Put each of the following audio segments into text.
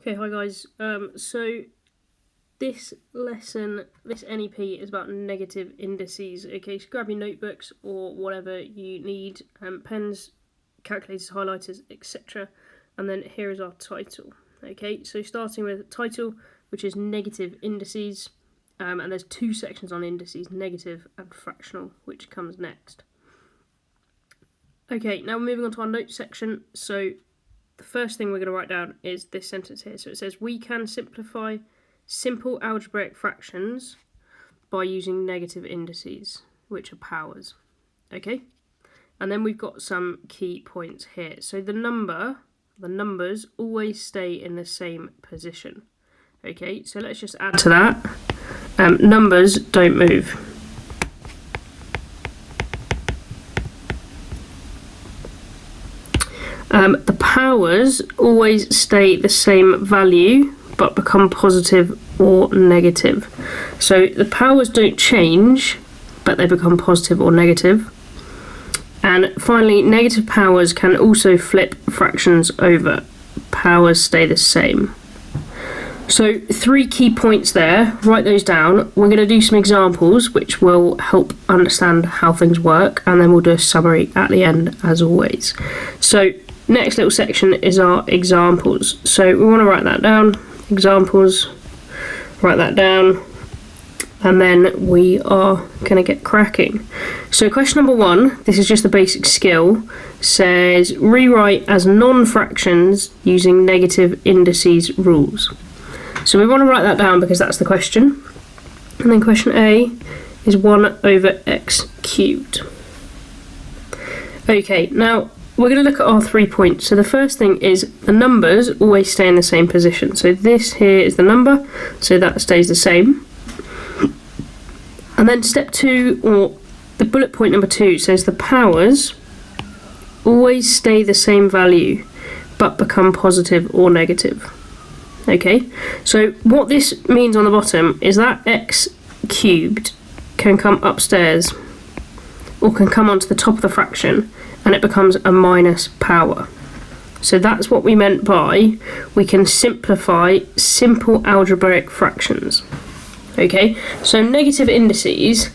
Okay, hi guys. So this lesson, this NEP is about negative indices. Okay, so grab your notebooks or whatever you need, pens, calculators, highlighters, etc. And then here is our title. Okay, so starting with title, which is negative indices, and there's two sections on indices, negative and fractional, which comes next. Okay, now we're moving on to our notes section. So the first thing we're going to write down is this sentence here. So it says, we can simplify simple algebraic fractions by using negative indices, which are powers. Okay? And then we've got some key points here. So the numbers always stay in the same position. Okay, so let's just add to that. Numbers don't move. The powers always stay the same value but become positive or negative. So the powers don't change but they become positive or negative. And finally, negative powers can also flip fractions over. Powers stay the same. So 3 key points there, write those down. We're going to do some examples which will help understand how things work, and then we'll do a summary at the end as always. So next little section is our examples. So we want to write that down, examples, write that down, and then we are going to get cracking. So question number 1, this is just the basic skill, says rewrite as non-fractions using negative indices rules. So we want to write that down because that's the question. And then question A is 1 over x cubed. Okay, now we're going to look at our 3 points. So the first thing is the numbers always stay in the same position. So this here is the number, so that stays the same. And then step 2, or the bullet point number 2, says the powers always stay the same value but become positive or negative. Okay, so what this means on the bottom is that x cubed can come upstairs or can come onto the top of the fraction and it becomes a minus power. So that's what we meant by we can simplify simple algebraic fractions. Okay, so negative indices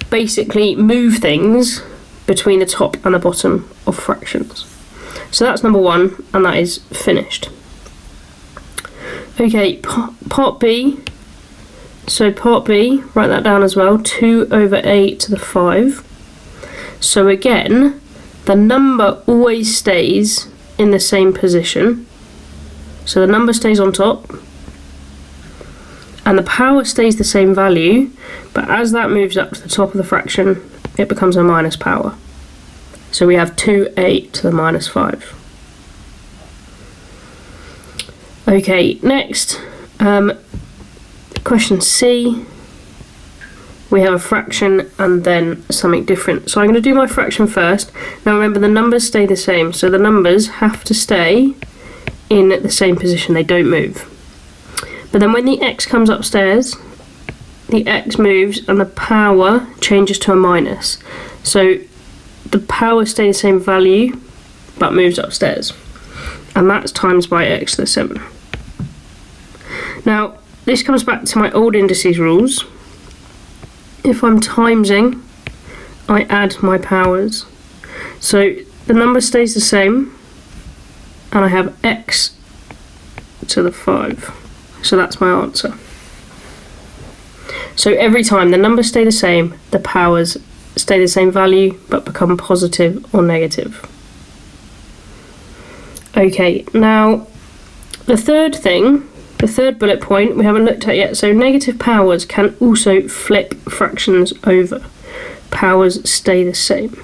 basically move things between the top and the bottom of fractions. So that's number 1, and that is finished. Okay, part B. So part B, write that down as well, 2 over a to the 5. So again, the number always stays in the same position. So the number stays on top, and the power stays the same value, but as that moves up to the top of the fraction, it becomes a minus power. So we have 2a to the minus 5. Okay, next, question C. We have a fraction and then something different. So I'm going to do my fraction first. Now remember, the numbers stay the same, so the numbers have to stay in the same position, they don't move. But then when the x comes upstairs, the x moves and the power changes to a minus. So the power stays the same value but moves upstairs. And that's times by x to the 7. Now, this comes back to my old indices rules. If I'm timesing, I add my powers. So the number stays the same, and I have x to the 5. So that's my answer. So every time the numbers stay the same, the powers stay the same value, but become positive or negative. Okay, now the third thing, the third bullet point we haven't looked at yet. So negative powers can also flip fractions over. Powers stay the same.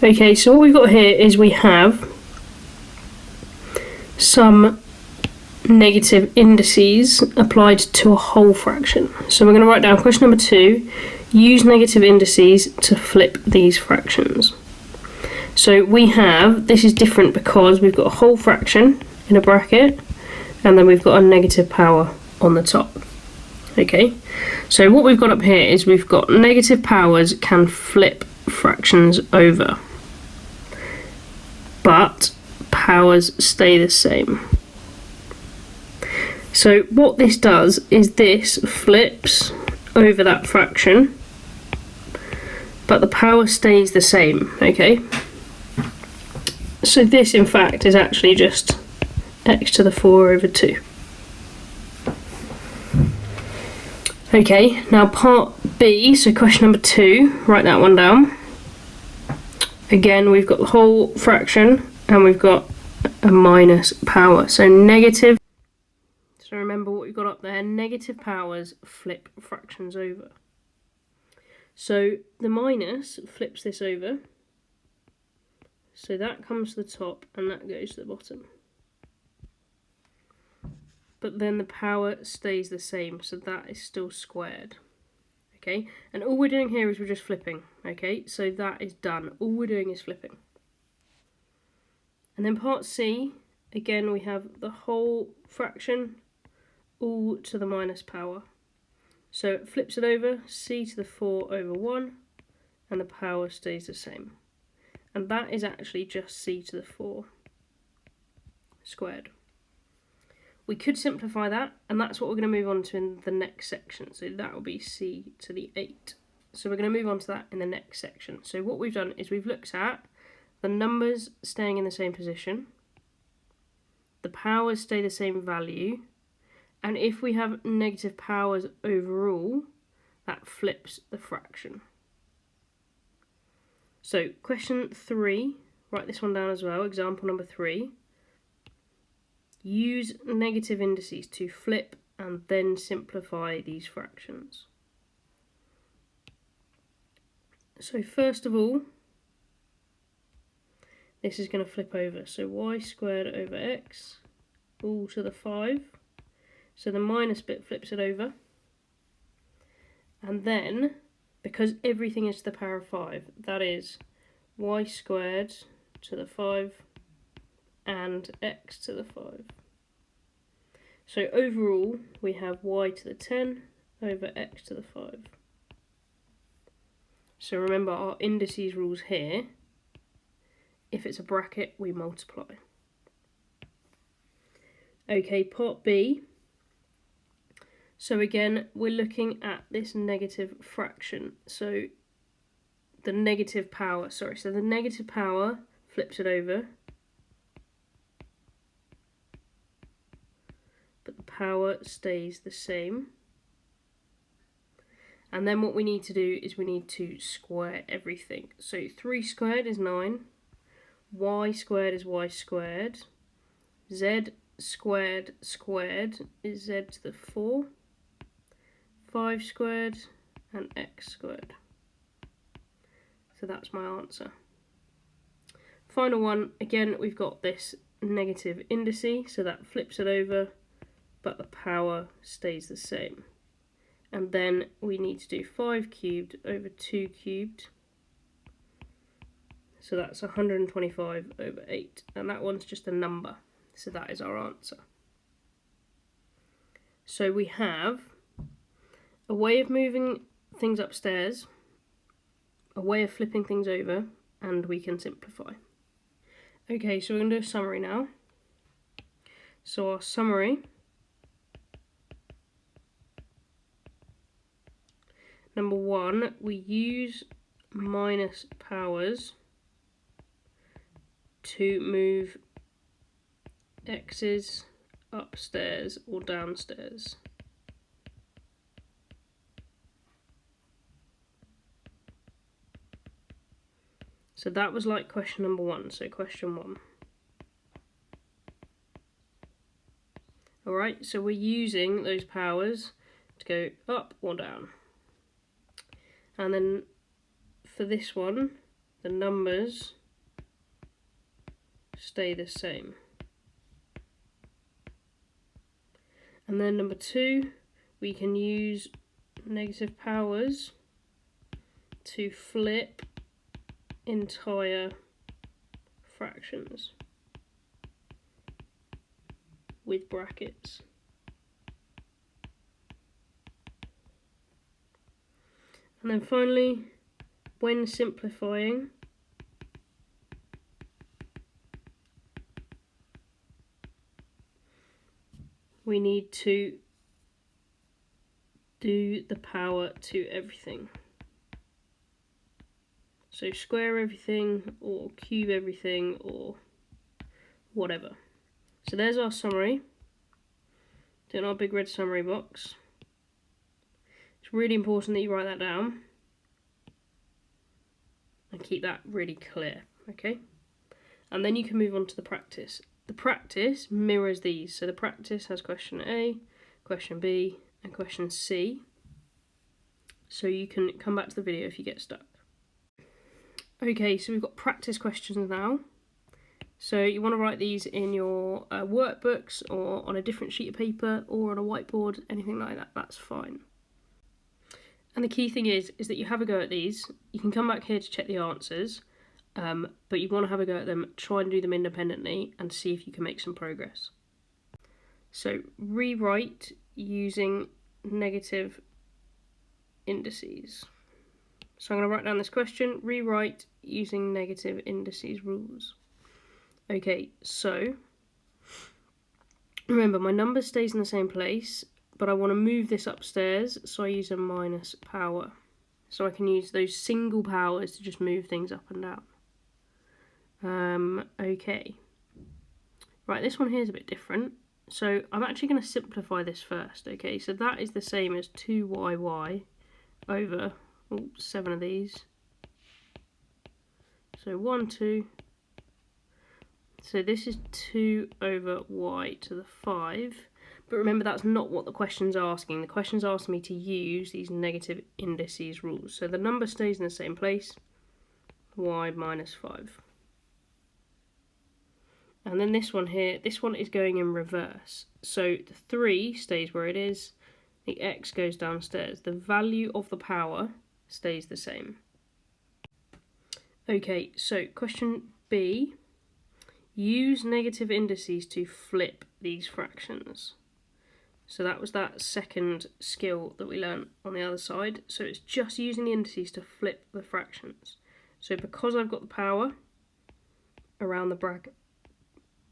Okay, so what we've got here is we have some negative indices applied to a whole fraction. So we're going to write down question number 2, use negative indices to flip these fractions. So we have, this is different because we've got a whole fraction in a bracket and then we've got a negative power on the top. Okay, so what we've got up here is we've got negative powers can flip fractions over, but powers stay the same. So what this does is this flips over that fraction, but the power stays the same, okay? So this, in fact, is actually just x to the 4 over 2. Okay, now part B, so question number 2, write that one down. Again, we've got the whole fraction, and we've got a minus power, so negative. So remember what we've got up there, negative powers flip fractions over. So the minus flips this over, so that comes to the top and that goes to the bottom. But then the power stays the same, so that is still squared. Okay, and all we're doing here is we're just flipping. Okay, so that is done. All we're doing is flipping. And then part C, again we have the whole fraction all to the minus power. So it flips it over, c to the 4 over 1, and the power stays the same. And that is actually just c to the 4 squared. We could simplify that, and that's what we're going to move on to in the next section. So that will be c to the 8. So we're going to move on to that in the next section. So what we've done is we've looked at the numbers staying in the same position, the powers stay the same value, and if we have negative powers overall, that flips the fraction. So question 3, write this one down as well, example number 3. Use negative indices to flip and then simplify these fractions. So first of all, this is going to flip over. So y squared over x all to the 5. So the minus bit flips it over. And then, because everything is to the power of 5, that is y squared to the 5 and x to the 5. So overall, we have y to the 10 over x to the 5. So remember our indices rules here. If it's a bracket, we multiply. Okay, part B. So again, we're looking at this negative fraction. So the negative power, so the negative power flips it over, but the power stays the same. And then what we need to do is we need to square everything. So 3 squared is 9, y squared is y squared, z squared squared is z to the 4, 5 squared, and x squared. So that's my answer. Final one, again we've got this negative indice, so that flips it over, but the power stays the same. And then we need to do 5 cubed over 2 cubed. So that's 125 over 8. And that one's just a number. So that is our answer. So we have a way of moving things upstairs, a way of flipping things over, and we can simplify. Okay, so we're going to do a summary now. So our summary, number 1, we use minus powers to move x's upstairs or downstairs. So that was like question number 1, so question 1. Alright, so we're using those powers to go up or down. And then for this one, the numbers stay the same. And then number 2, we can use negative powers to flip entire fractions with brackets. And then finally, when simplifying, we need to do the power to everything. So square everything, or cube everything, or whatever. So there's our summary. In our big red summary box. It's really important that you write that down and keep that really clear, okay? And then you can move on to the practice. The practice mirrors these. So the practice has question A, question B, and question C. So you can come back to the video if you get stuck. Okay, so we've got practice questions now. So you want to write these in your workbooks or on a different sheet of paper or on a whiteboard, anything like that, that's fine. And the key thing is that you have a go at these. You can come back here to check the answers, but you want to have a go at them, try and do them independently and see if you can make some progress. So rewrite using negative indices. So I'm going to write down this question, rewrite using negative indices rules. Okay, so remember my number stays in the same place, but I want to move this upstairs, so I use a minus power. So I can use those single powers to just move things up and down. Okay. Right, this one here is a bit different. So I'm actually going to simplify this first, okay? So that is the same as 2yy over 7 of these. So 1, 2. So this is 2 over y to the 5. But remember, that's not what the question's asking. The question's asking me to use these negative indices rules. So the number stays in the same place, y minus 5. And then this one here, this one is going in reverse. So the 3 stays where it is, the x goes downstairs. The value of the power stays the same. Okay, so question B. Use negative indices to flip these fractions. So that was that second skill that we learned on the other side. So it's just using the indices to flip the fractions. So because I've got the power around the bracket,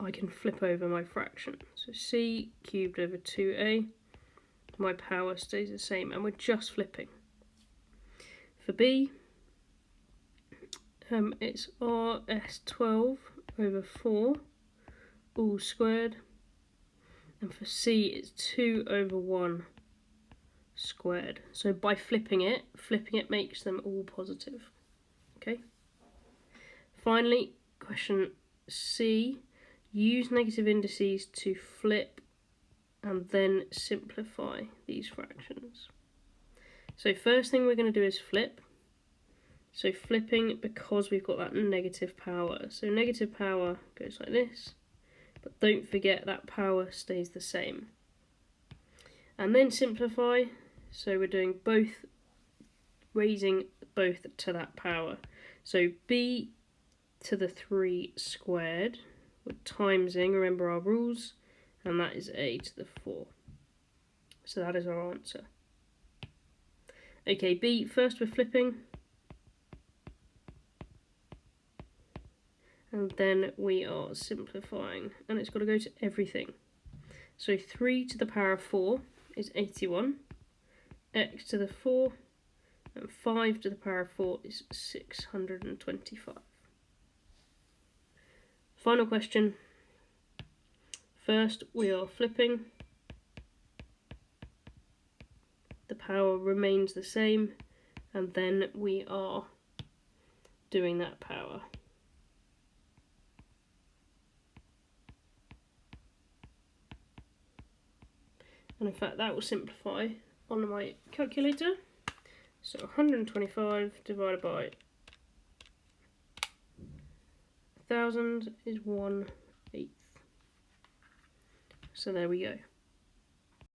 I can flip over my fraction. So c cubed over 2a, my power stays the same, and we're just flipping. For B, it's rs12 over 4 all squared, and for C it's 2 over 1 squared. So by flipping it makes them all positive. Okay. Finally, question C, use negative indices to flip and then simplify these fractions. So first thing we're going to do is flip. So flipping, because we've got that negative power. So negative power goes like this, but don't forget that power stays the same. And then simplify, so we're doing both, raising both to that power. So b to the 3 squared, we're timesing, remember our rules, and that is a to the 4. So that is our answer. Okay, b, first we're flipping, and then we are simplifying, and it's got to go to everything. So 3 to the power of 4 is 81, x to the 4, and 5 to the power of 4 is 625. Final question. First we are flipping, the power remains the same, and then we are doing that power. And in fact that will simplify on my calculator. So 125 divided by 1000 is 1/8. So there we go.